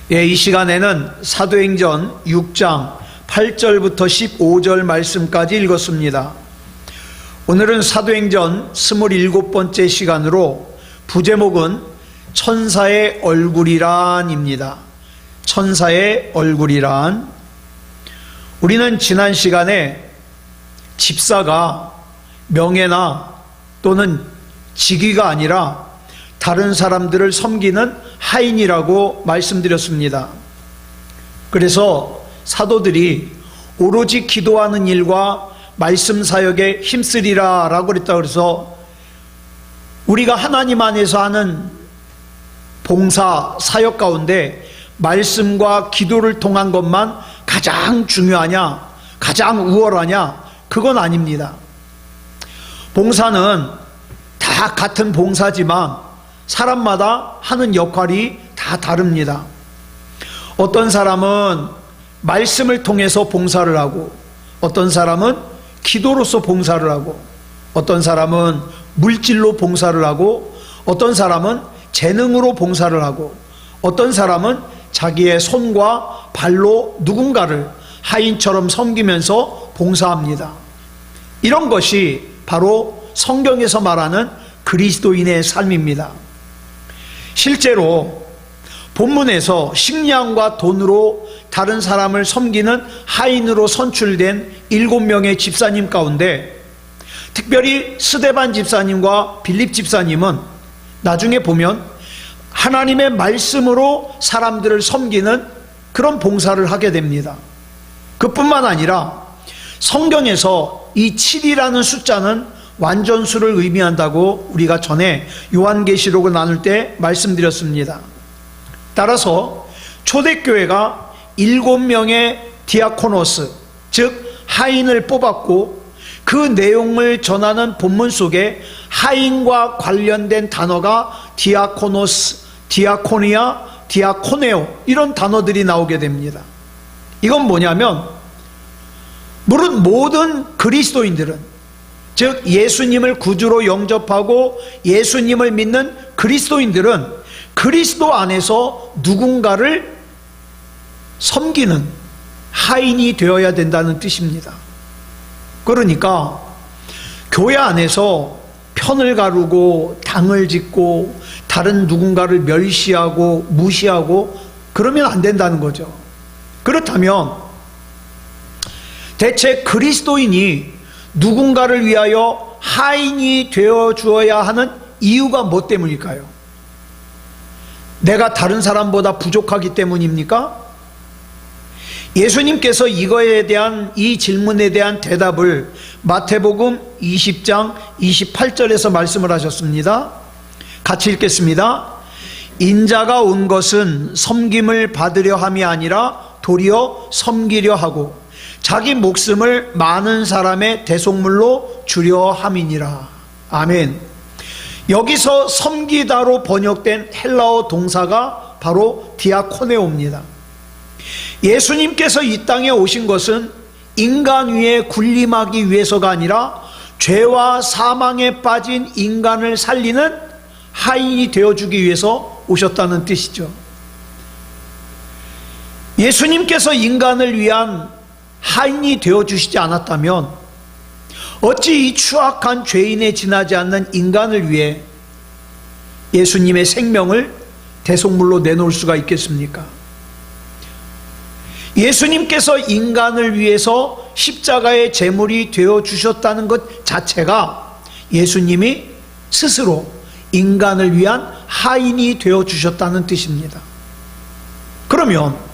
이 시간에는 사도행전 6장 8절부터 15절 말씀까지 읽었습니다. 오늘은 사도행전 27번째 시간으로 부제목은 천사의 얼굴이란입니다. 천사의 얼굴이란. 우리는 지난 시간에 집사가 명예나 또는 직위가 아니라 다른 사람들을 섬기는 하인이라고 말씀드렸습니다. 그래서 사도들이 오로지 기도하는 일과 말씀 사역에 힘쓰리라 라고 그랬다. 그래서 우리가 하나님 안에서 하는 봉사 사역 가운데 말씀과 기도를 통한 것만 가장 중요하냐, 가장 우월하냐, 그건 아닙니다. 봉사는 다 같은 봉사지만 사람마다 하는 역할이 다 다릅니다. 어떤 사람은 말씀을 통해서 봉사를 하고, 어떤 사람은 기도로서 봉사를 하고, 어떤 사람은 물질로 봉사를 하고, 어떤 사람은 재능으로 봉사를 하고, 어떤 사람은 자기의 손과 발로 누군가를 하인처럼 섬기면서 봉사합니다. 이런 것이 바로 성경에서 말하는 그리스도인의 삶입니다. 실제로 본문에서 식량과 돈으로 다른 사람을 섬기는 하인으로 선출된 7명의 집사님 가운데 특별히 스데반 집사님과 빌립 집사님은 나중에 보면 하나님의 말씀으로 사람들을 섬기는 그런 봉사를 하게 됩니다. 그뿐만 아니라 성경에서 이 7이라는 숫자는 완전수를 의미한다고 우리가 전에 요한계시록을 나눌 때 말씀드렸습니다. 따라서 초대교회가 7명의 디아코노스, 즉 하인을 뽑았고 그 내용을 전하는 본문 속에 하인과 관련된 단어가 디아코노스, 디아코니아, 디아코네오 이런 단어들이 나오게 됩니다. 이건 뭐냐면 물론 모든 그리스도인들은, 즉 예수님을 구주로 영접하고 예수님을 믿는 그리스도인들은 그리스도 안에서 누군가를 섬기는 하인이 되어야 된다는 뜻입니다. 그러니까 교회 안에서 편을 가르고 당을 짓고 다른 누군가를 멸시하고 무시하고 그러면 안 된다는 거죠. 그렇다면 대체 그리스도인이 누군가를 위하여 하인이 되어 주어야 하는 이유가 뭐 때문일까요? 내가 다른 사람보다 부족하기 때문입니까? 예수님께서 이거에 대한, 이 질문에 대한 대답을 마태복음 20장 28절에서 말씀을 하셨습니다. 같이 읽겠습니다. 인자가 온 것은 섬김을 받으려 함이 아니라 도리어 섬기려 하고 자기 목숨을 많은 사람의 대속물로 주려 함이니라. 아멘. 여기서 섬기다로 번역된 헬라어 동사가 바로 디아코네오입니다. 예수님께서 이 땅에 오신 것은 인간 위에 군림하기 위해서가 아니라 죄와 사망에 빠진 인간을 살리는 하인이 되어주기 위해서 오셨다는 뜻이죠. 예수님께서 인간을 위한 하인이 되어주시지 않았다면 어찌 이 추악한 죄인에 지나지 않는 인간을 위해 예수님의 생명을 대속물로 내놓을 수가 있겠습니까? 예수님께서 인간을 위해서 십자가의 제물이 되어주셨다는 것 자체가 예수님이 스스로 인간을 위한 하인이 되어주셨다는 뜻입니다. 그러면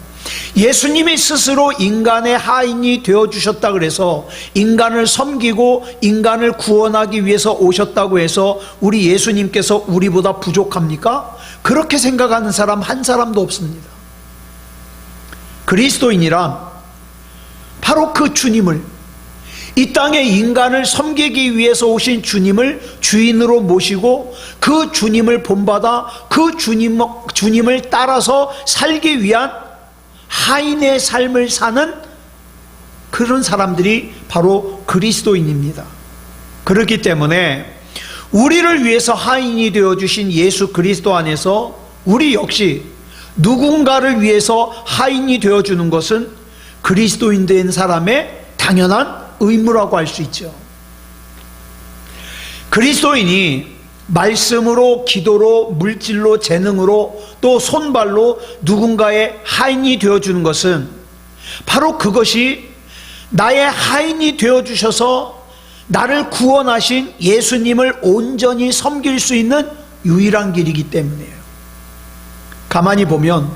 예수님이 스스로 인간의 하인이 되어주셨다 그래서 인간을 섬기고 인간을 구원하기 위해서 오셨다고 해서 우리 예수님께서 우리보다 부족합니까? 그렇게 생각하는 사람 한 사람도 없습니다. 그리스도인이란 바로 그 주님을, 이 땅에 인간을 섬기기 위해서 오신 주님을 주인으로 모시고 그 주님을 본받아 그 주님을 따라서 살기 위한 하인의 삶을 사는 그런 사람들이 바로 그리스도인입니다. 그렇기 때문에 우리를 위해서 하인이 되어주신 예수 그리스도 안에서 우리 역시 누군가를 위해서 하인이 되어주는 것은 그리스도인 된 사람의 당연한 의무라고 할 수 있죠. 그리스도인이 말씀으로, 기도로, 물질로, 재능으로, 또 손발로 누군가의 하인이 되어주는 것은 바로 그것이 나의 하인이 되어주셔서 나를 구원하신 예수님을 온전히 섬길 수 있는 유일한 길이기 때문이에요. 가만히 보면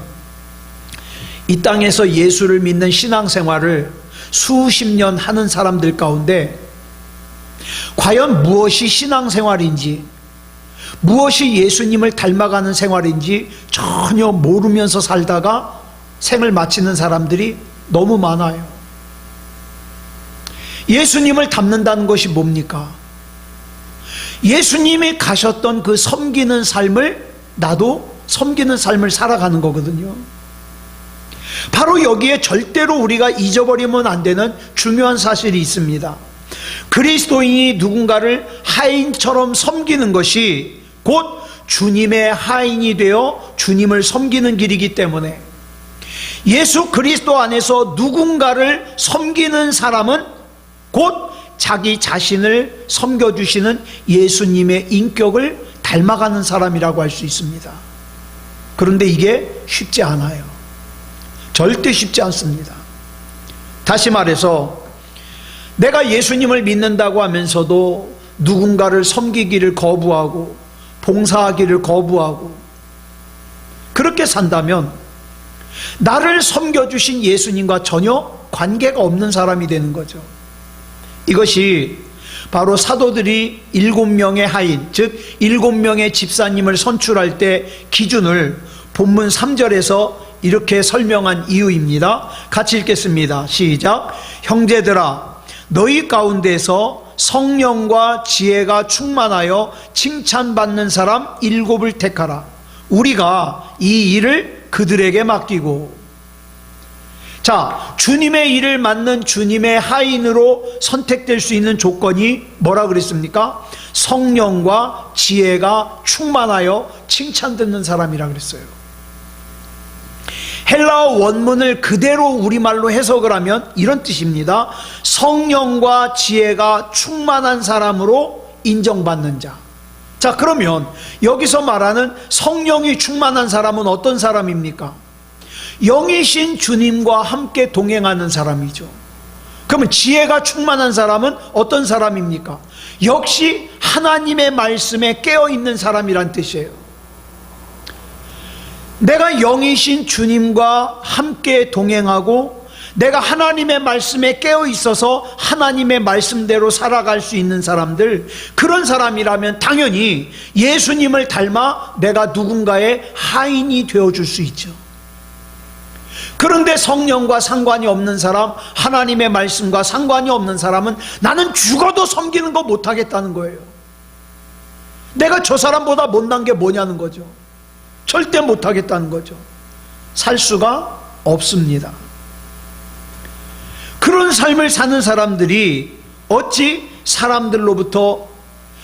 이 땅에서 예수를 믿는 신앙생활을 수십 년 하는 사람들 가운데 과연 무엇이 신앙생활인지, 무엇이 예수님을 닮아가는 생활인지 전혀 모르면서 살다가 생을 마치는 사람들이 너무 많아요. 예수님을 닮는다는 것이 뭡니까? 예수님이 가셨던 그 섬기는 삶을 나도 섬기는 삶을 살아가는 거거든요. 바로 여기에 절대로 우리가 잊어버리면 안 되는 중요한 사실이 있습니다. 그리스도인이 누군가를 하인처럼 섬기는 것이 곧 주님의 하인이 되어 주님을 섬기는 길이기 때문에 예수 그리스도 안에서 누군가를 섬기는 사람은 곧 자기 자신을 섬겨주시는 예수님의 인격을 닮아가는 사람이라고 할 수 있습니다. 그런데 이게 쉽지 않아요. 절대 쉽지 않습니다. 다시 말해서 내가 예수님을 믿는다고 하면서도 누군가를 섬기기를 거부하고 봉사하기를 거부하고 그렇게 산다면 나를 섬겨주신 예수님과 전혀 관계가 없는 사람이 되는 거죠. 이것이 바로 사도들이 7명의 하인, 즉 7명의 집사님을 선출할 때 기준을 본문 3절에서 이렇게 설명한 이유입니다. 같이 읽겠습니다. 시작. 형제들아, 너희 가운데서 성령과 지혜가 충만하여 칭찬받는 사람 7을 택하라. 우리가 이 일을 그들에게 맡기고. 자, 주님의 일을 맡는 주님의 하인으로 선택될 수 있는 조건이 뭐라 그랬습니까? 성령과 지혜가 충만하여 칭찬 듣는 사람이라 그랬어요. 헬라어 원문을 그대로 우리말로 해석을 하면 이런 뜻입니다. 성령과 지혜가 충만한 사람으로 인정받는 자. 자, 그러면 여기서 말하는 성령이 충만한 사람은 어떤 사람입니까? 영이신 주님과 함께 동행하는 사람이죠. 그러면 지혜가 충만한 사람은 어떤 사람입니까? 역시 하나님의 말씀에 깨어있는 사람이란 뜻이에요. 내가 영이신 주님과 함께 동행하고 내가 하나님의 말씀에 깨어있어서 하나님의 말씀대로 살아갈 수 있는 사람들, 그런 사람이라면 당연히 예수님을 닮아 내가 누군가의 하인이 되어줄 수 있죠. 그런데 성령과 상관이 없는 사람, 하나님의 말씀과 상관이 없는 사람은 나는 죽어도 섬기는 거 못하겠다는 거예요. 내가 저 사람보다 못난 게 뭐냐는 거죠. 절대 못하겠다는 거죠. 살 수가 없습니다. 그런 삶을 사는 사람들이 어찌 사람들로부터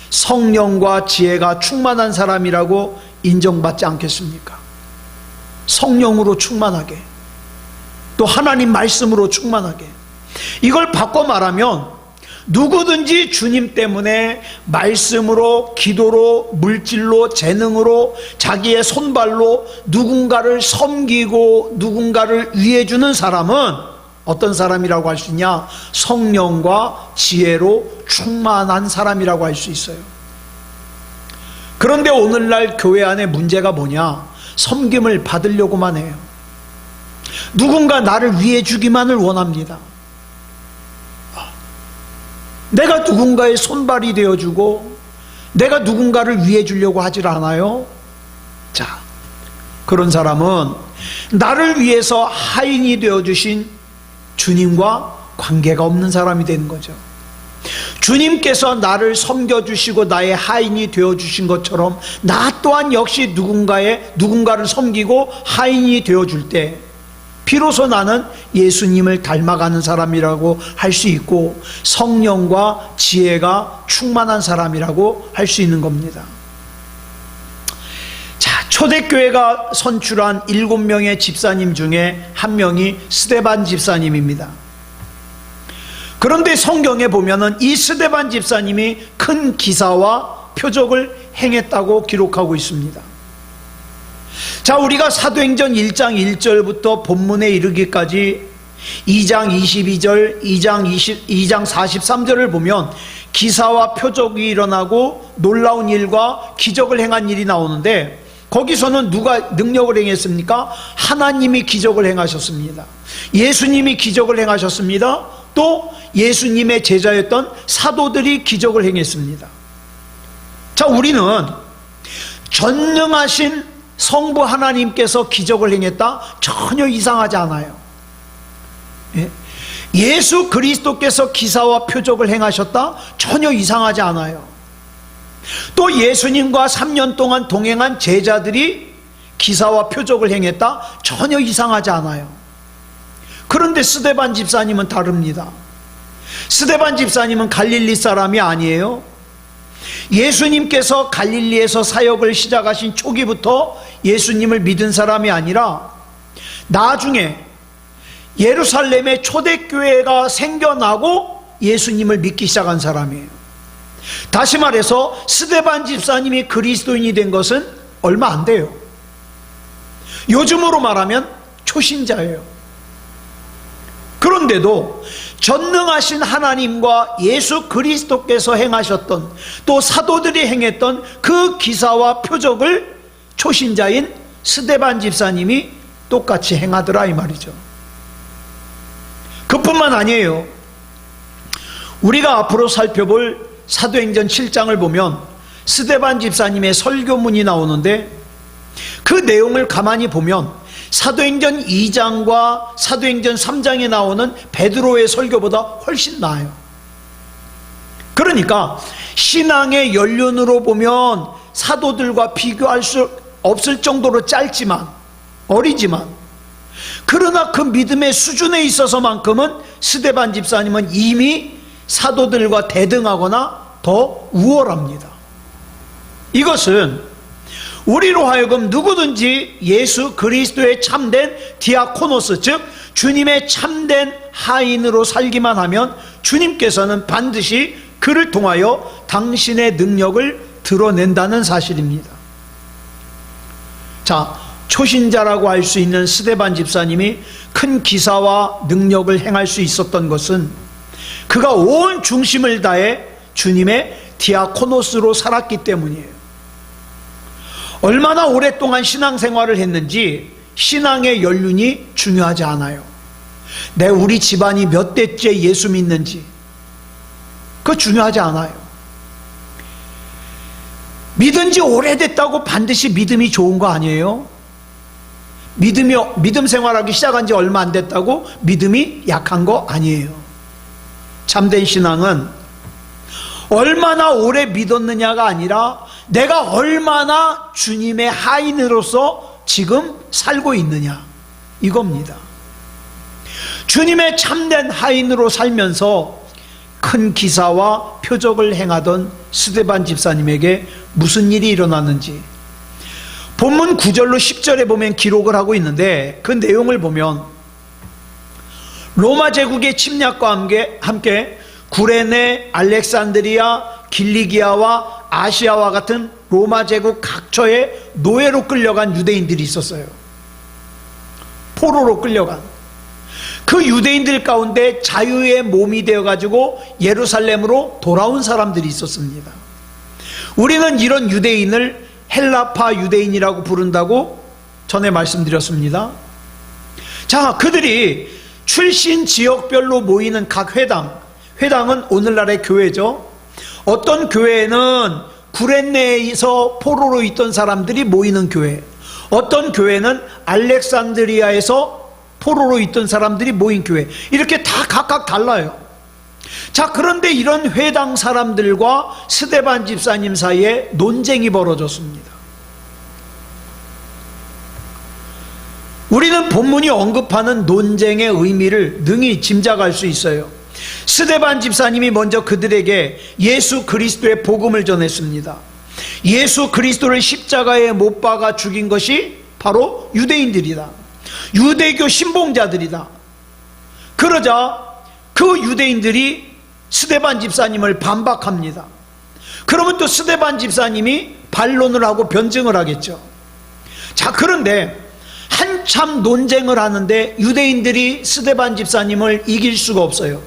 성령과 지혜가 충만한 사람이라고 인정받지 않겠습니까? 성령으로 충만하게, 또 하나님 말씀으로 충만하게. 이걸 바꿔 말하면 누구든지 주님 때문에 말씀으로, 기도로, 물질로, 재능으로, 자기의 손발로 누군가를 섬기고 누군가를 위해주는 사람은 어떤 사람이라고 할 수 있냐? 성령과 지혜로 충만한 사람이라고 할 수 있어요. 그런데 오늘날 교회 안에 문제가 뭐냐? 섬김을 받으려고만 해요. 누군가 나를 위해주기만을 원합니다. 내가 누군가의 손발이 되어주고 내가 누군가를 위해주려고 하질 않아요. 자, 그런 사람은 나를 위해서 하인이 되어주신 주님과 관계가 없는 사람이 되는 거죠. 주님께서 나를 섬겨주시고 나의 하인이 되어주신 것처럼 나 또한 역시 누군가를 섬기고 하인이 되어줄 때 비로소 나는 예수님을 닮아가는 사람이라고 할 수 있고 성령과 지혜가 충만한 사람이라고 할 수 있는 겁니다. 자, 초대교회가 선출한 7명의 집사님 중에 한 명이 스데반 집사님입니다. 그런데 성경에 보면은 이 스데반 집사님이 큰 기사와 표적을 행했다고 기록하고 있습니다. 자, 우리가 사도행전 1장 1절부터 본문에 이르기까지 2장 22절, 2장 43절을 보면 기사와 표적이 일어나고 놀라운 일과 기적을 행한 일이 나오는데, 거기서는 누가 능력을 행했습니까? 하나님이 기적을 행하셨습니다. 예수님이 기적을 행하셨습니다. 또 예수님의 제자였던 사도들이 기적을 행했습니다. 자, 우리는 전능하신 성부 하나님께서 기적을 행했다? 전혀 이상하지 않아요. 예수 그리스도께서 기사와 표적을 행하셨다? 전혀 이상하지 않아요. 또 예수님과 3년 동안 동행한 제자들이 기사와 표적을 행했다? 전혀 이상하지 않아요. 그런데 스데반 집사님은 다릅니다. 스데반 집사님은 갈릴리 사람이 아니에요. 예수님께서 갈릴리에서 사역을 시작하신 초기부터 예수님을 믿은 사람이 아니라 나중에 예루살렘에 초대교회가 생겨나고 예수님을 믿기 시작한 사람이에요. 다시 말해서 스데반 집사님이 그리스도인이 된 것은 얼마 안 돼요. 요즘으로 말하면 초신자예요. 그런데도 전능하신 하나님과 예수 그리스도께서 행하셨던, 또 사도들이 행했던 그 기사와 표적을 초신자인 스데반 집사님이 똑같이 행하더라 이 말이죠. 그뿐만 아니에요. 우리가 앞으로 살펴볼 사도행전 7장을 보면 스데반 집사님의 설교문이 나오는데, 그 내용을 가만히 보면 사도행전 2장과 사도행전 3장에 나오는 베드로의 설교보다 훨씬 나아요. 그러니까 신앙의 연륜으로 보면 사도들과 비교할 수 없을 정도로 짧지만, 어리지만, 그러나 그 믿음의 수준에 있어서만큼은 스데반 집사님은 이미 사도들과 대등하거나 더 우월합니다. 이것은 우리로 하여금 누구든지 예수 그리스도의 참된 디아코노스, 즉 주님의 참된 하인으로 살기만 하면 주님께서는 반드시 그를 통하여 당신의 능력을 드러낸다는 사실입니다. 자, 초신자라고 할 수 있는 스데반 집사님이 큰 기사와 능력을 행할 수 있었던 것은 그가 온 중심을 다해 주님의 디아코노스로 살았기 때문이에요. 얼마나 오랫동안 신앙생활을 했는지 신앙의 연륜이 중요하지 않아요. 우리 집안이 몇 대째 예수 믿는지 그거 중요하지 않아요. 믿은 지 오래됐다고 반드시 믿음이 좋은 거 아니에요. 믿음 생활하기 시작한 지 얼마 안 됐다고 믿음이 약한 거 아니에요. 참된 신앙은 얼마나 오래 믿었느냐가 아니라 내가 얼마나 주님의 하인으로서 지금 살고 있느냐, 이겁니다. 주님의 참된 하인으로 살면서 큰 기사와 표적을 행하던 스데반 집사님에게 무슨 일이 일어났는지 본문 9절로 10절에 보면 기록을 하고 있는데, 그 내용을 보면 로마 제국의 침략과 함께 구레네, 알렉산드리아, 길리기아와 아시아와 같은 로마 제국 각처에 노예로 끌려간 유대인들이 있었어요. 포로로 끌려간 그 유대인들 가운데 자유의 몸이 되어가지고 예루살렘으로 돌아온 사람들이 있었습니다. 우리는 이런 유대인을 헬라파 유대인이라고 부른다고 전에 말씀드렸습니다. 자, 그들이 출신 지역별로 모이는 각 회당은 오늘날의 교회죠. 어떤 교회는 구레네에서 포로로 있던 사람들이 모이는 교회, 어떤 교회는 알렉산드리아에서 포로로 있던 사람들이 모인 교회, 이렇게 다 각각 달라요. 자, 그런데 이런 회당 사람들과 스데반 집사님 사이에 논쟁이 벌어졌습니다. 우리는 본문이 언급하는 논쟁의 의미를 능히 짐작할 수 있어요. 스데반 집사님이 먼저 그들에게 예수 그리스도의 복음을 전했습니다. 예수 그리스도를 십자가에 못 박아 죽인 것이 바로 유대인들이다. 유대교 신봉자들이다. 그러자 그 유대인들이 스데반 집사님을 반박합니다. 그러면 또 스데반 집사님이 반론을 하고 변증을 하겠죠. 자, 그런데 한참 논쟁을 하는데 유대인들이 스데반 집사님을 이길 수가 없어요.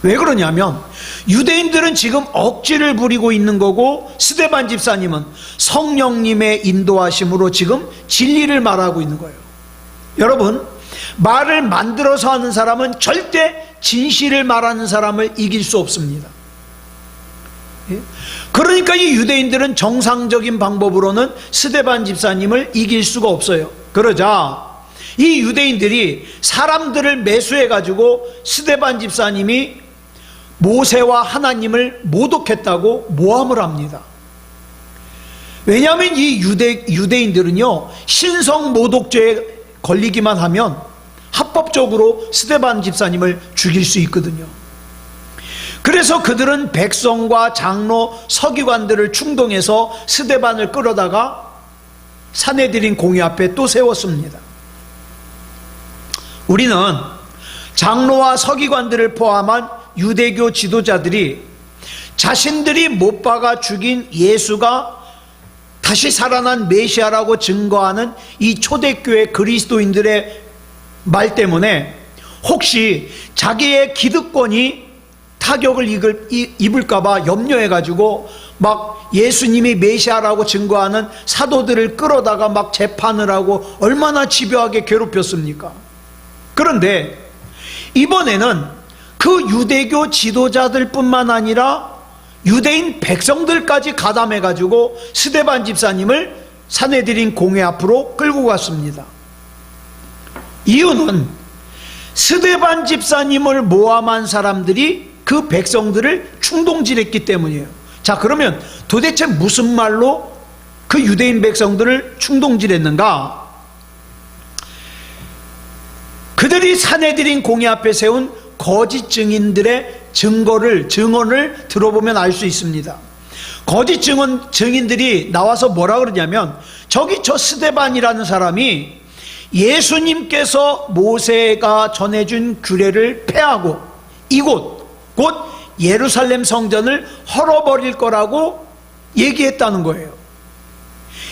왜 그러냐면 유대인들은 지금 억지를 부리고 있는 거고, 스데반 집사님은 성령님의 인도하심으로 지금 진리를 말하고 있는 거예요. 여러분, 말을 만들어서 하는 사람은 절대 진실을 말하는 사람을 이길 수 없습니다. 그러니까 이 유대인들은 정상적인 방법으로는 스데반 집사님을 이길 수가 없어요. 그러자 이 유대인들이 사람들을 매수해 가지고 스데반 집사님이 모세와 하나님을 모독했다고 모함을 합니다. 왜냐하면 이 유대인들은요, 신성 모독죄에 걸리기만 하면 합법적으로 스데반 집사님을 죽일 수 있거든요. 그래서 그들은 백성과 장로, 서기관들을 충동해서 스데반을 끌어다가 산헤드린 공회 앞에 또 세웠습니다. 우리는 장로와 서기관들을 포함한 유대교 지도자들이 자신들이 못 박아 죽인 예수가 다시 살아난 메시아라고 증거하는 이 초대교회 그리스도인들의 말 때문에 혹시 자기의 기득권이 타격을 입을까봐 염려해가지고 막 예수님이 메시아라고 증거하는 사도들을 끌어다가 막 재판을 하고 얼마나 집요하게 괴롭혔습니까? 그런데 이번에는 그 유대교 지도자들 뿐만 아니라 유대인 백성들까지 가담해가지고 스데반 집사님을 산헤드린 공회 앞으로 끌고 갔습니다. 이유는 스데반 집사님을 모함한 사람들이 그 백성들을 충동질했기 때문이에요. 자, 그러면 도대체 무슨 말로 그 유대인 백성들을 충동질했는가? 그들이 산헤드린 공회 앞에 세운 거짓 증인들의 증언을 들어보면 알 수 있습니다. 거짓 증인들이 나와서 뭐라 그러냐면, 저기 저 스데반이라는 사람이 예수님께서 모세가 전해준 규례를 폐하고 이곳 곧 예루살렘 성전을 헐어버릴 거라고 얘기했다는 거예요.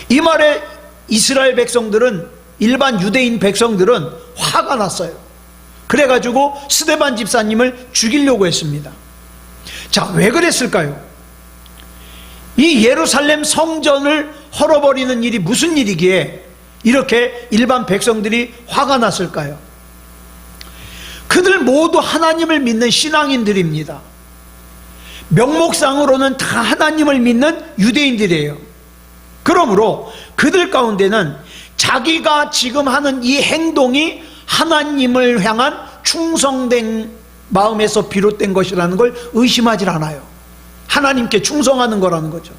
이 말에 이스라엘 백성들은, 일반 유대인 백성들은 화가 났어요. 그래가지고 스데반 집사님을 죽이려고 했습니다. 자, 왜 그랬을까요? 이 예루살렘 성전을 헐어버리는 일이 무슨 일이기에 이렇게 일반 백성들이 화가 났을까요? 그들 모두 하나님을 믿는 신앙인들입니다. 명목상으로는 다 하나님을 믿는 유대인들이에요. 그러므로 그들 가운데는 자기가 지금 하는 이 행동이 하나님을 향한 충성된 마음에서 비롯된 것이라는 걸 의심하지 않아요. 하나님께 충성하는 거라는 거죠.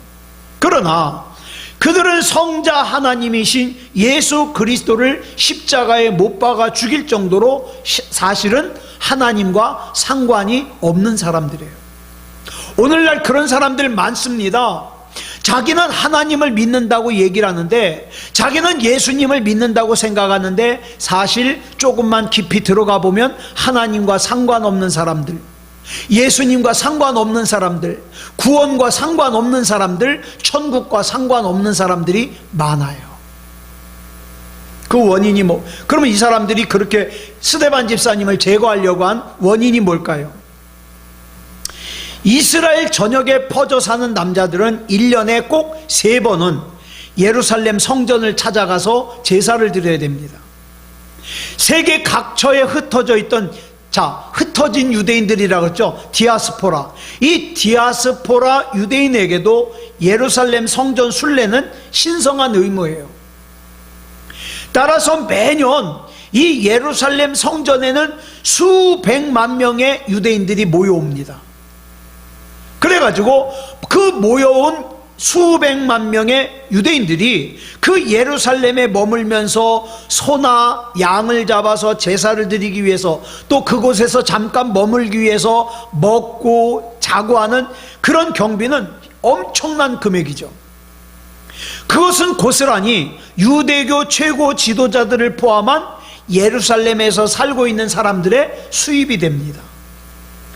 그러나 그들은 성자 하나님이신 예수 그리스도를 십자가에 못 박아 죽일 정도로 사실은 하나님과 상관이 없는 사람들이에요. 오늘날 그런 사람들 많습니다. 자기는 하나님을 믿는다고 얘기를 하는데, 자기는 예수님을 믿는다고 생각하는데, 사실 조금만 깊이 들어가 보면 하나님과 상관없는 사람들, 예수님과 상관없는 사람들, 구원과 상관없는 사람들, 천국과 상관없는 사람들이 많아요. 그 원인이 그러면 이 사람들이 그렇게 스데반 집사님을 제거하려고 한 원인이 뭘까요? 이스라엘 전역에 퍼져 사는 남자들은 1년에 꼭 3번은 예루살렘 성전을 찾아가서 제사를 드려야 됩니다. 세계 각처에 흩어져 있던, 흩어진 유대인들이라고 했죠. 디아스포라. 이 디아스포라 유대인에게도 예루살렘 성전 순례는 신성한 의무예요. 따라서 매년 이 예루살렘 성전에는 수백만 명의 유대인들이 모여옵니다. 그래가지고 그 모여온 수백만 명의 유대인들이 그 예루살렘에 머물면서 소나 양을 잡아서 제사를 드리기 위해서, 또 그곳에서 잠깐 머물기 위해서 먹고 자고 하는 그런 경비는 엄청난 금액이죠. 그것은 고스란히 유대교 최고 지도자들을 포함한 예루살렘에서 살고 있는 사람들의 수입이 됩니다.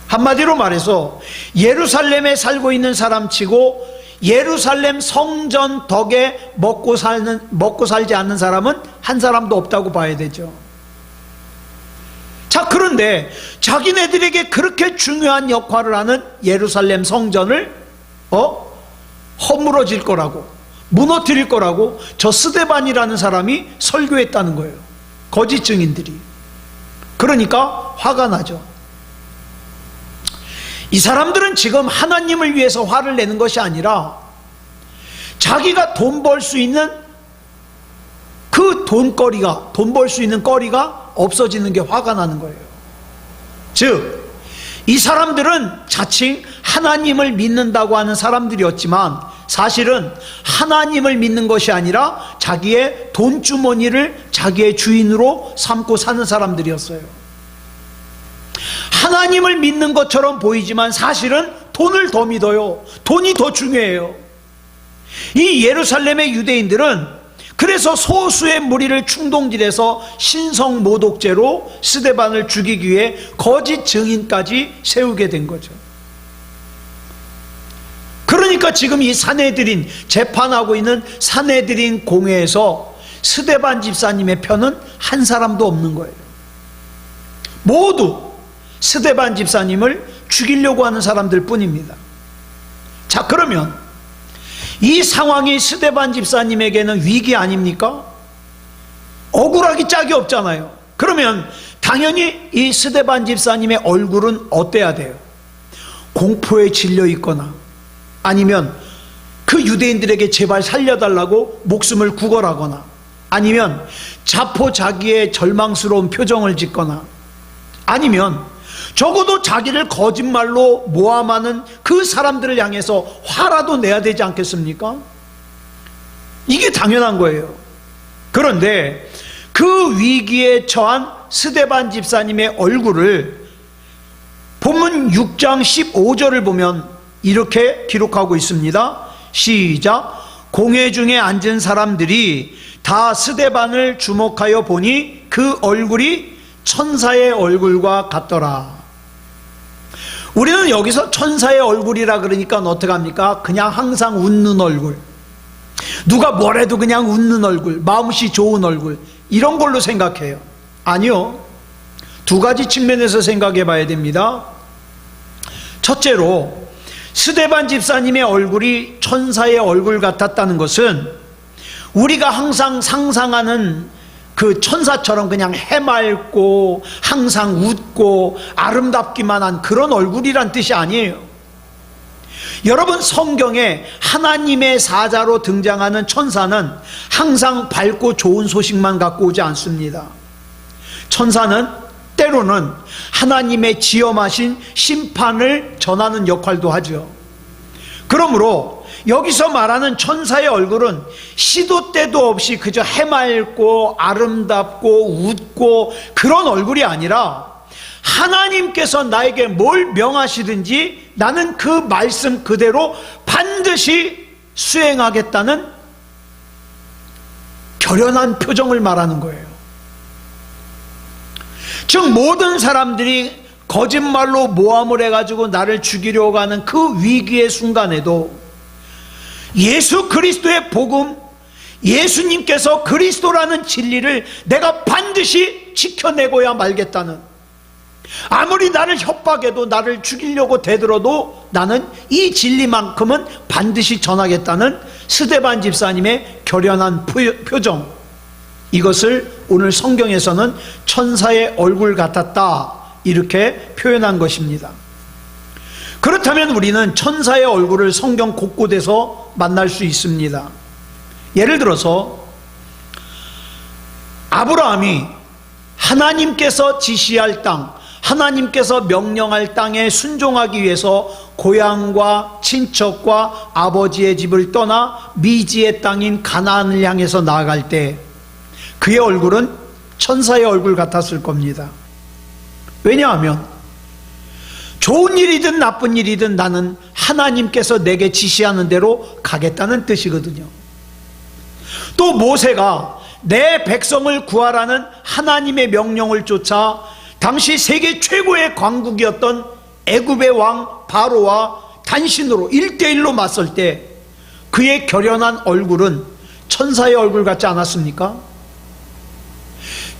한마디로 말해서 예루살렘에 살고 있는 사람치고 예루살렘 성전 덕에 먹고 살지 않는 사람은 한 사람도 없다고 봐야 되죠. 자, 그런데 자기네들에게 그렇게 중요한 역할을 하는 예루살렘 성전을 허물어질 거라고, 무너뜨릴 거라고 저 스데반이라는 사람이 설교했다는 거예요. 거짓 증인들이. 그러니까 화가 나죠. 이 사람들은 지금 하나님을 위해서 화를 내는 것이 아니라 자기가 돈 벌 수 있는 그 돈 벌 수 있는 거리가 없어지는 게 화가 나는 거예요. 즉, 이 사람들은 자칭 하나님을 믿는다고 하는 사람들이었지만 사실은 하나님을 믿는 것이 아니라 자기의 돈주머니를 자기의 주인으로 삼고 사는 사람들이었어요. 하나님을 믿는 것처럼 보이지만 사실은 돈을 더 믿어요. 돈이 더 중요해요. 이 예루살렘의 유대인들은 그래서 소수의 무리를 충동질해서 신성모독죄로 스데반을 죽이기 위해 거짓 증인까지 세우게 된 거죠. 그러니까 지금 이 산헤드린, 재판하고 있는 산헤드린 공회에서 스데반 집사님의 편은 한 사람도 없는 거예요. 모두 스데반 집사님을 죽이려고 하는 사람들 뿐입니다. 자, 그러면 이 상황이 스데반 집사님에게는 위기 아닙니까? 억울하기 짝이 없잖아요. 그러면 당연히 이 스데반 집사님의 얼굴은 어때야 돼요? 공포에 질려 있거나 아니면 그 유대인들에게 제발 살려달라고 목숨을 구걸하거나 아니면 자포자기의 절망스러운 표정을 짓거나 아니면 적어도 자기를 거짓말로 모함하는 그 사람들을 향해서 화라도 내야 되지 않겠습니까? 이게 당연한 거예요. 그런데 그 위기에 처한 스데반 집사님의 얼굴을 본문 6장 15절을 보면 이렇게 기록하고 있습니다. 시작. 공회 중에 앉은 사람들이 다 스데반을 주목하여 보니 그 얼굴이 천사의 얼굴과 같더라. 우리는 여기서 천사의 얼굴이라 그러니까 어떻게 합니까? 그냥 항상 웃는 얼굴, 누가 뭐래도 그냥 웃는 얼굴, 마음씨 좋은 얼굴, 이런 걸로 생각해요. 아니요, 두 가지 측면에서 생각해 봐야 됩니다. 첫째로 스데반 집사님의 얼굴이 천사의 얼굴 같았다는 것은 우리가 항상 상상하는 그 천사처럼 그냥 해맑고 항상 웃고 아름답기만 한 그런 얼굴이란 뜻이 아니에요. 여러분, 성경에 하나님의 사자로 등장하는 천사는 항상 밝고 좋은 소식만 갖고 오지 않습니다. 천사는 때로는 하나님의 지엄하신 심판을 전하는 역할도 하죠. 그러므로 여기서 말하는 천사의 얼굴은 시도 때도 없이 그저 해맑고 아름답고 웃고 그런 얼굴이 아니라 하나님께서 나에게 뭘 명하시든지 나는 그 말씀 그대로 반드시 수행하겠다는 결연한 표정을 말하는 거예요. 즉, 모든 사람들이 거짓말로 모함을 해가지고 나를 죽이려고 하는 그 위기의 순간에도 예수 그리스도의 복음, 예수님께서 그리스도라는 진리를 내가 반드시 지켜내고야 말겠다는, 아무리 나를 협박해도 나를 죽이려고 대들어도 나는 이 진리만큼은 반드시 전하겠다는 스데반 집사님의 결연한 표정, 이것을 오늘 성경에서는 천사의 얼굴 같았다 이렇게 표현한 것입니다. 그렇다면 우리는 천사의 얼굴을 성경 곳곳에서 만날 수 있습니다. 예를 들어서 아브라함이 하나님께서 지시할 땅, 하나님께서 명령할 땅에 순종하기 위해서 고향과 친척과 아버지의 집을 떠나 미지의 땅인 가나안을 향해서 나아갈 때 그의 얼굴은 천사의 얼굴 같았을 겁니다. 왜냐하면 좋은 일이든 나쁜 일이든 나는 하나님께서 내게 지시하는 대로 가겠다는 뜻이거든요. 또 모세가 내 백성을 구하라는 하나님의 명령을 쫓아 당시 세계 최고의 강국이었던 애굽의 왕 바로와 단신으로 1대1로 맞설 때 그의 결연한 얼굴은 천사의 얼굴 같지 않았습니까?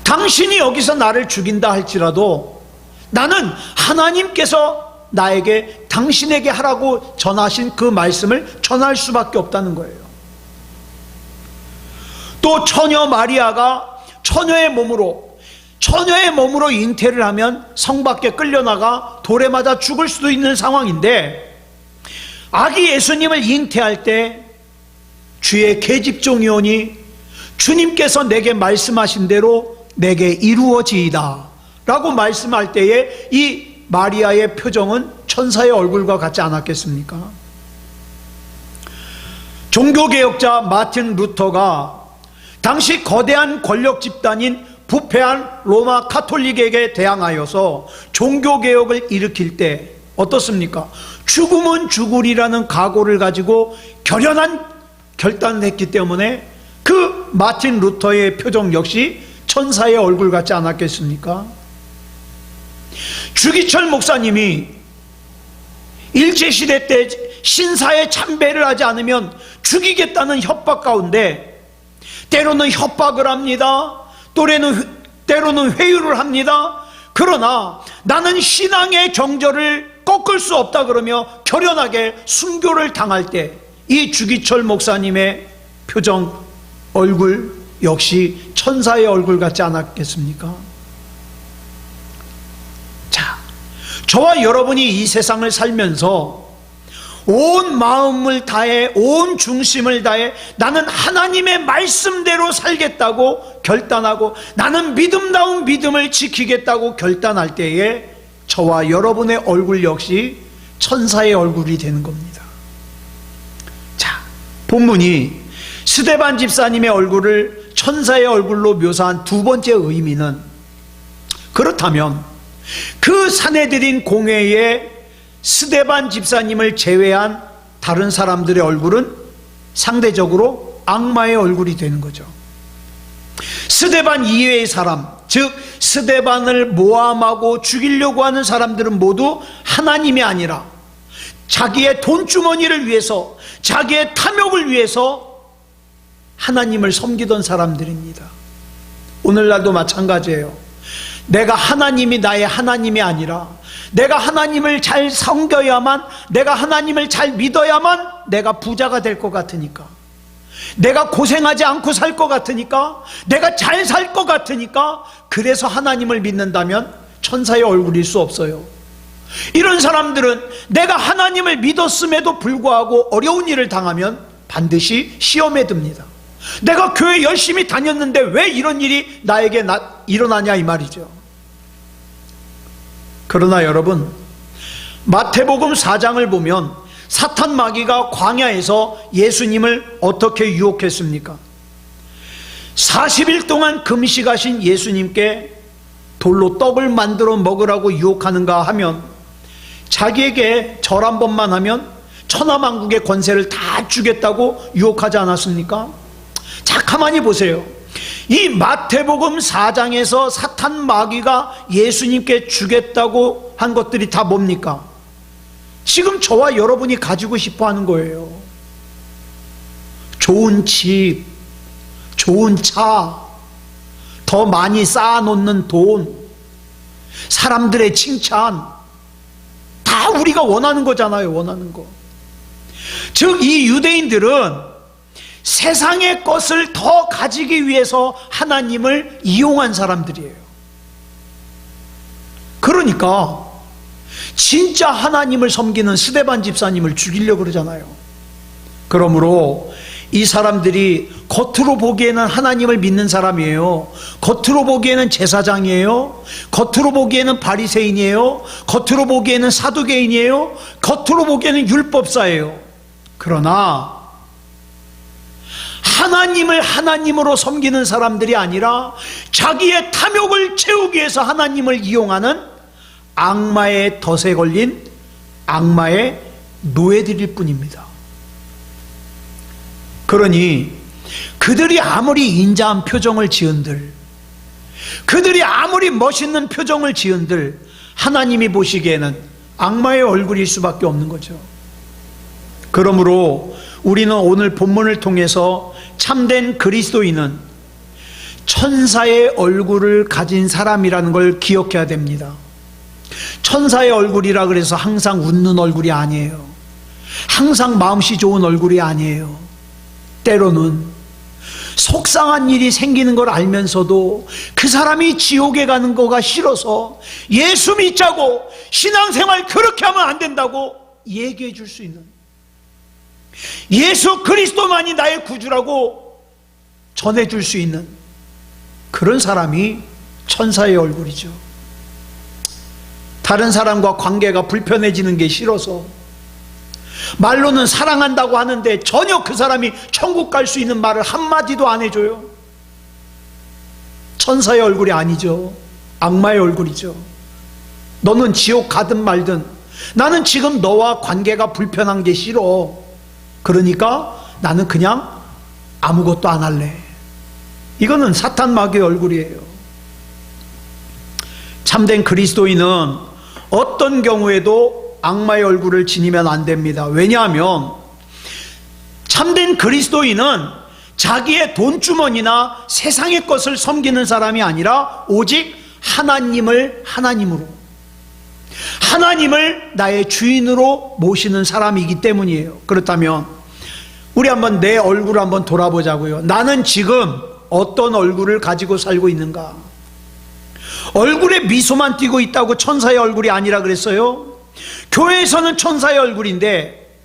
당신이 여기서 나를 죽인다 할지라도 나는 하나님께서 나에게 당신에게 하라고 전하신 그 말씀을 전할 수밖에 없다는 거예요. 또 처녀 마리아가 처녀의 몸으로 잉태를 하면 성 밖에 끌려나가 돌에 맞아 죽을 수도 있는 상황인데, 아기 예수님을 잉태할 때 주의 계집종이오니 주님께서 내게 말씀하신 대로 내게 이루어지이다 라고 말씀할 때에 이 마리아의 표정은 천사의 얼굴과 같지 않았겠습니까? 종교개혁자 마틴 루터가 당시 거대한 권력 집단인 부패한 로마 카톨릭에게 대항하여서 종교개혁을 일으킬 때 어떻습니까? 죽으면 죽으리라는 각오를 가지고 결연한 결단을 했기 때문에 그 마틴 루터의 표정 역시 천사의 얼굴 같지 않았겠습니까? 주기철 목사님이 일제시대 때 신사에 참배를 하지 않으면 죽이겠다는 협박 가운데 때로는 협박을 합니다. 때로는 회유를 합니다. 그러나 나는 신앙의 정절을 꺾을 수 없다 그러며 결연하게 순교를 당할 때 이 주기철 목사님의 표정, 얼굴 역시 천사의 얼굴 같지 않았겠습니까? 자, 저와 여러분이 이 세상을 살면서 온 마음을 다해, 온 중심을 다해 나는 하나님의 말씀대로 살겠다고 결단하고 나는 믿음다운 믿음을 지키겠다고 결단할 때에 저와 여러분의 얼굴 역시 천사의 얼굴이 되는 겁니다. 자, 본문이 스데반 집사님의 얼굴을 천사의 얼굴로 묘사한 두 번째 의미는, 그렇다면 그 사내들인 공회에 스데반 집사님을 제외한 다른 사람들의 얼굴은 상대적으로 악마의 얼굴이 되는 거죠. 스데반 이외의 사람, 즉 스데반을 모함하고 죽이려고 하는 사람들은 모두 하나님이 아니라 자기의 돈주머니를 위해서, 자기의 탐욕을 위해서 하나님을 섬기던 사람들입니다. 오늘날도 마찬가지예요. 내가 하나님이 나의 하나님이 아니라 내가 하나님을 잘 섬겨야만, 내가 하나님을 잘 믿어야만 내가 부자가 될 것 같으니까, 내가 고생하지 않고 살 것 같으니까, 내가 잘 살 것 같으니까, 그래서 하나님을 믿는다면 천사의 얼굴일 수 없어요. 이런 사람들은 내가 하나님을 믿었음에도 불구하고 어려운 일을 당하면 반드시 시험에 듭니다. 내가 교회 열심히 다녔는데 왜 이런 일이 나에게 일어나냐 이 말이죠. 그러나 여러분, 마태복음 4장을 보면 사탄 마귀가 광야에서 예수님을 어떻게 유혹했습니까? 40일 동안 금식하신 예수님께 돌로 떡을 만들어 먹으라고 유혹하는가 하면, 자기에게 절 한 번만 하면 천하만국의 권세를 다 주겠다고 유혹하지 않았습니까? 자, 가만히 보세요. 이 마태복음 4장에서 사탄 마귀가 예수님께 주겠다고 한 것들이 다 뭡니까? 지금 저와 여러분이 가지고 싶어 하는 거예요. 좋은 집, 좋은 차, 더 많이 쌓아놓는 돈, 사람들의 칭찬, 다 우리가 원하는 거잖아요. 원하는 거. 즉 이 유대인들은 세상의 것을 더 가지기 위해서 하나님을 이용한 사람들이에요. 그러니까 진짜 하나님을 섬기는 스데반 집사님을 죽이려고 그러잖아요. 그러므로 이 사람들이 겉으로 보기에는 하나님을 믿는 사람이에요. 겉으로 보기에는 제사장이에요. 겉으로 보기에는 바리새인이에요. 겉으로 보기에는 사두개인이에요. 겉으로 보기에는 율법사예요. 그러나 하나님을 하나님으로 섬기는 사람들이 아니라 자기의 탐욕을 채우기 위해서 하나님을 이용하는 악마의 덫에 걸린 악마의 노예들일 뿐입니다. 그러니 그들이 아무리 인자한 표정을 지은들, 그들이 아무리 멋있는 표정을 지은들 하나님이 보시기에는 악마의 얼굴일 수밖에 없는 거죠. 그러므로 우리는 오늘 본문을 통해서 참된 그리스도인은 천사의 얼굴을 가진 사람이라는 걸 기억해야 됩니다. 천사의 얼굴이라 그래서 항상 웃는 얼굴이 아니에요. 항상 마음씨 좋은 얼굴이 아니에요. 때로는 속상한 일이 생기는 걸 알면서도 그 사람이 지옥에 가는 거가 싫어서 예수 믿자고 신앙생활 그렇게 하면 안 된다고 얘기해 줄 수 있는, 예수 그리스도만이 나의 구주라고 전해줄 수 있는 그런 사람이 천사의 얼굴이죠. 다른 사람과 관계가 불편해지는 게 싫어서 말로는 사랑한다고 하는데 전혀 그 사람이 천국 갈 수 있는 말을 한마디도 안 해줘요. 천사의 얼굴이 아니죠. 악마의 얼굴이죠. 너는 지옥 가든 말든 나는 지금 너와 관계가 불편한 게 싫어. 그러니까 나는 그냥 아무것도 안 할래. 이거는 사탄 마귀의 얼굴이에요. 참된 그리스도인은 어떤 경우에도 악마의 얼굴을 지니면 안 됩니다. 왜냐하면 참된 그리스도인은 자기의 돈주머니나 세상의 것을 섬기는 사람이 아니라 오직 하나님을 하나님으로, 하나님을 나의 주인으로 모시는 사람이기 때문이에요. 그렇다면 우리 한번 내 얼굴을 한번 돌아보자고요. 나는 지금 어떤 얼굴을 가지고 살고 있는가? 얼굴에 미소만 띄고 있다고 천사의 얼굴이 아니라 그랬어요. 교회에서는 천사의 얼굴인데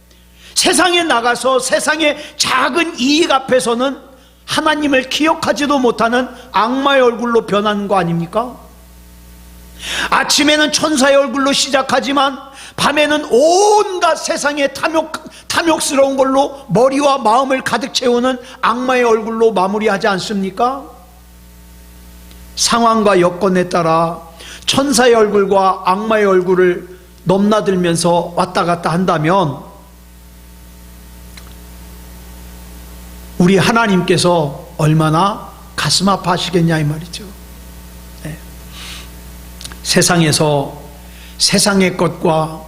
세상에 나가서 세상의 작은 이익 앞에서는 하나님을 기억하지도 못하는 악마의 얼굴로 변하는 거 아닙니까? 아침에는 천사의 얼굴로 시작하지만 밤에는 온갖 세상의 탐욕스러운 걸로 머리와 마음을 가득 채우는 악마의 얼굴로 마무리하지 않습니까? 상황과 여건에 따라 천사의 얼굴과 악마의 얼굴을 넘나들면서 왔다 갔다 한다면 우리 하나님께서 얼마나 가슴 아파하시겠냐 이 말이죠. 네. 세상에서 세상의 것과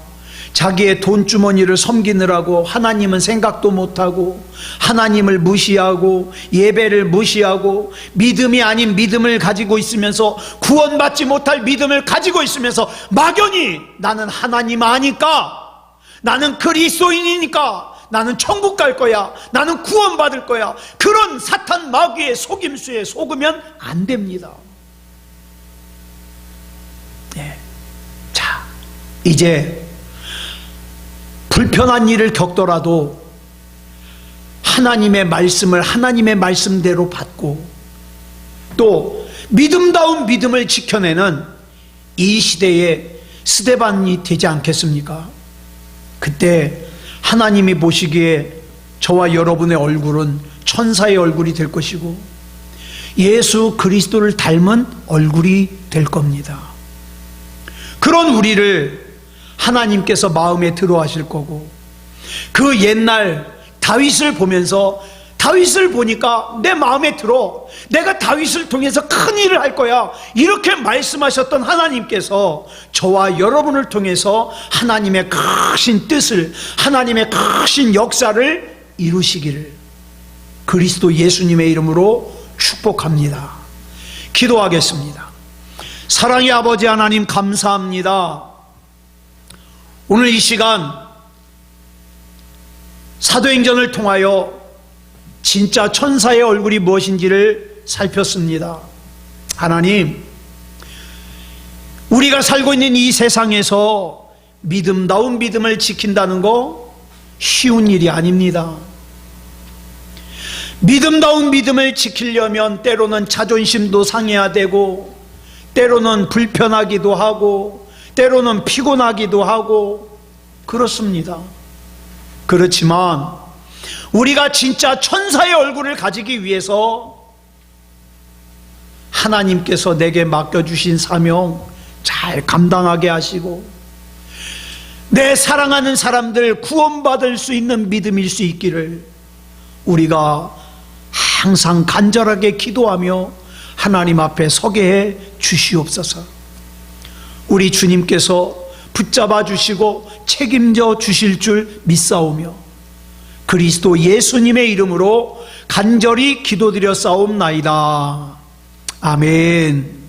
자기의 돈주머니를 섬기느라고 하나님은 생각도 못하고 하나님을 무시하고 예배를 무시하고 믿음이 아닌 믿음을 가지고 있으면서 구원받지 못할 믿음을 가지고 있으면서 막연히 나는 하나님 아니까, 나는 그리스도인이니까 나는 천국 갈 거야, 나는 구원받을 거야, 그런 사탄 마귀의 속임수에 속으면 안 됩니다. 네. 자, 이제 불편한 일을 겪더라도 하나님의 말씀을 하나님의 말씀대로 받고 또 믿음다운 믿음을 지켜내는 이 시대의 스데반이 되지 않겠습니까? 그때 하나님이 보시기에 저와 여러분의 얼굴은 천사의 얼굴이 될 것이고 예수 그리스도를 닮은 얼굴이 될 겁니다. 그런 우리를 하나님께서 마음에 들어 하실 거고, 그 옛날 다윗을 보면서 다윗을 보니까 내 마음에 들어, 내가 다윗을 통해서 큰 일을 할 거야, 이렇게 말씀하셨던 하나님께서 저와 여러분을 통해서 하나님의 크신 뜻을, 하나님의 크신 역사를 이루시기를 그리스도 예수님의 이름으로 축복합니다. 기도하겠습니다. 사랑의 아버지 하나님, 감사합니다. 오늘 이 시간 사도행전을 통하여 진짜 천사의 얼굴이 무엇인지를 살폈습니다. 하나님, 우리가 살고 있는 이 세상에서 믿음다운 믿음을 지킨다는 거 쉬운 일이 아닙니다. 믿음다운 믿음을 지키려면 때로는 자존심도 상해야 되고, 때로는 불편하기도 하고, 때로는 피곤하기도 하고 그렇습니다. 그렇지만 우리가 진짜 천사의 얼굴을 가지기 위해서 하나님께서 내게 맡겨주신 사명 잘 감당하게 하시고 내 사랑하는 사람들 구원받을 수 있는 믿음일 수 있기를 우리가 항상 간절하게 기도하며 하나님 앞에 서게 해 주시옵소서. 우리 주님께서 붙잡아 주시고 책임져 주실 줄 믿사오며 그리스도 예수님의 이름으로 간절히 기도드려 싸움나이다. 아멘.